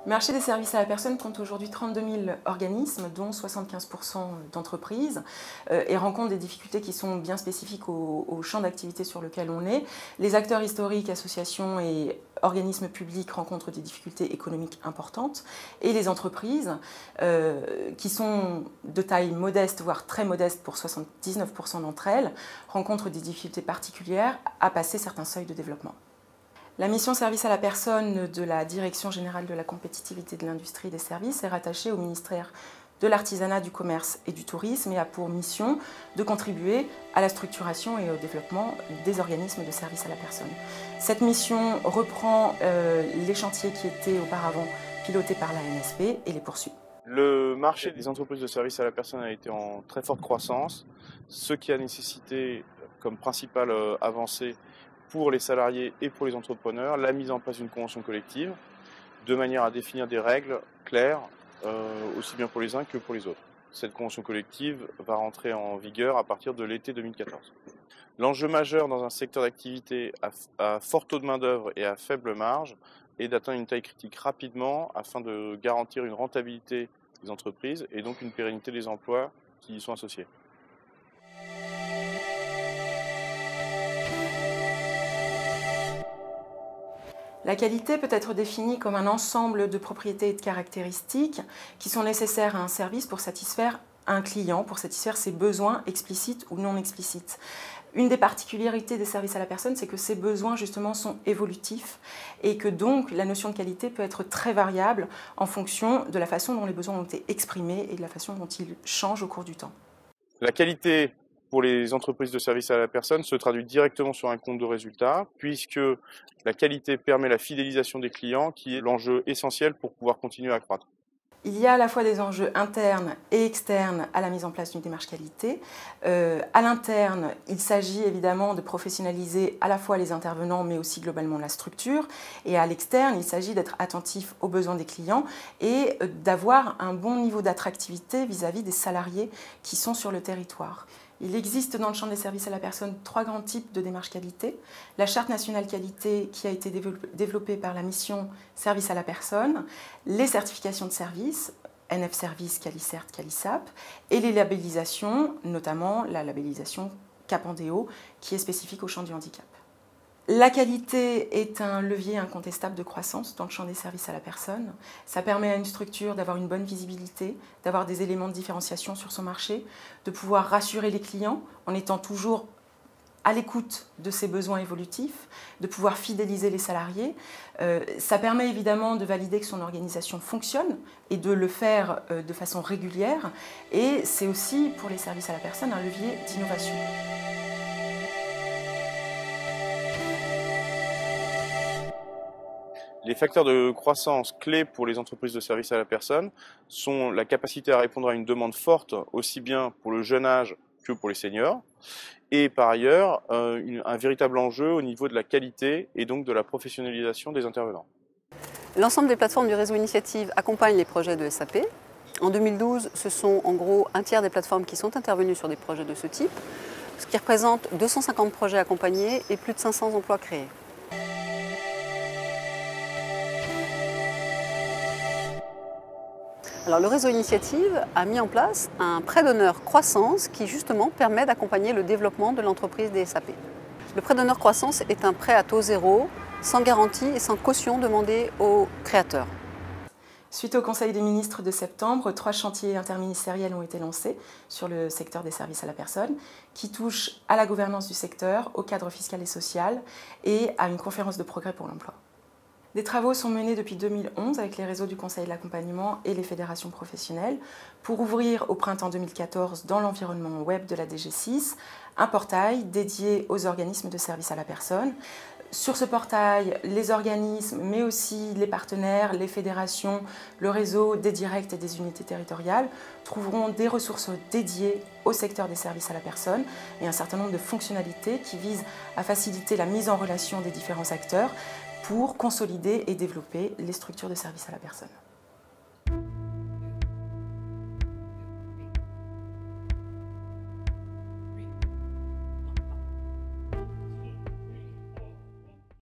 Le marché des services à la personne compte aujourd'hui 32 000 organismes, dont 75% d'entreprises, et rencontre des difficultés qui sont bien spécifiques au champ d'activité sur lequel on est. Les acteurs historiques, associations et organismes publics rencontrent des difficultés économiques importantes, et les entreprises, qui sont de taille modeste, voire très modeste pour 79% d'entre elles, rencontrent des difficultés particulières à passer certains seuils de développement. La mission service à la personne de la Direction générale de la compétitivité de l'industrie des services est rattachée au ministère de l'Artisanat, du Commerce et du Tourisme et a pour mission de contribuer à la structuration et au développement des organismes de service à la personne. Cette mission reprend les chantiers qui étaient auparavant pilotés par la NSP et les poursuit. Le marché des entreprises de service à la personne a été en très forte croissance, ce qui a nécessité comme principale avancée pour les salariés et pour les entrepreneurs la mise en place d'une convention collective de manière à définir des règles claires aussi bien pour les uns que pour les autres. Cette convention collective va rentrer en vigueur à partir de l'été 2014. L'enjeu majeur dans un secteur d'activité à fort taux de main-d'œuvre et à faible marge est d'atteindre une taille critique rapidement afin de garantir une rentabilité des entreprises et donc une pérennité des emplois qui y sont associés. La qualité peut être définie comme un ensemble de propriétés et de caractéristiques qui sont nécessaires à un service pour satisfaire un client, pour satisfaire ses besoins explicites ou non explicites. Une des particularités des services à la personne, c'est que ces besoins justement sont évolutifs et que donc la notion de qualité peut être très variable en fonction de la façon dont les besoins ont été exprimés et de la façon dont ils changent au cours du temps. La qualité pour les entreprises de services à la personne se traduit directement sur un compte de résultat, puisque la qualité permet la fidélisation des clients, qui est l'enjeu essentiel pour pouvoir continuer à croître. Il y a à la fois des enjeux internes et externes à la mise en place d'une démarche qualité. À l'interne, il s'agit évidemment de professionnaliser à la fois les intervenants, mais aussi globalement la structure. Et à l'externe, il s'agit d'être attentif aux besoins des clients et d'avoir un bon niveau d'attractivité vis-à-vis des salariés qui sont sur le territoire. Il existe dans le champ des services à la personne 3 grands types de démarches qualité. La charte nationale qualité qui a été développée par la mission service à la personne, les certifications de service, NF Service, Qualicert, Qualisap, et les labellisations, notamment la labellisation Capandéo qui est spécifique au champ du handicap. La qualité est un levier incontestable de croissance dans le champ des services à la personne. Ça permet à une structure d'avoir une bonne visibilité, d'avoir des éléments de différenciation sur son marché, de pouvoir rassurer les clients en étant toujours à l'écoute de ses besoins évolutifs, de pouvoir fidéliser les salariés. Ça permet évidemment de valider que son organisation fonctionne et de le faire de façon régulière. Et c'est aussi pour les services à la personne un levier d'innovation. Les facteurs de croissance clés pour les entreprises de services à la personne sont la capacité à répondre à une demande forte, aussi bien pour le jeune âge que pour les seniors, et par ailleurs un véritable enjeu au niveau de la qualité et donc de la professionnalisation des intervenants. L'ensemble des plateformes du réseau Initiative accompagnent les projets de SAP. En 2012, ce sont en gros un tiers des plateformes qui sont intervenues sur des projets de ce type, ce qui représente 250 projets accompagnés et plus de 500 emplois créés. Alors, le réseau Initiative a mis en place un prêt d'honneur croissance qui justement permet d'accompagner le développement de l'entreprise des SAP. Le prêt d'honneur croissance est un prêt à taux zéro, sans garantie et sans caution demandée aux créateurs. Suite au Conseil des ministres de septembre, 3 chantiers interministériels ont été lancés sur le secteur des services à la personne qui touchent à la gouvernance du secteur, au cadre fiscal et social et à une conférence de progrès pour l'emploi. Des travaux sont menés depuis 2011 avec les réseaux du Conseil de l'accompagnement et les fédérations professionnelles pour ouvrir au printemps 2014 dans l'environnement web de la DG6 un portail dédié aux organismes de services à la personne. Sur ce portail, les organismes, mais aussi les partenaires, les fédérations, le réseau des directs et des unités territoriales trouveront des ressources dédiées au secteur des services à la personne et un certain nombre de fonctionnalités qui visent à faciliter la mise en relation des différents acteurs pour consolider et développer les structures de services à la personne.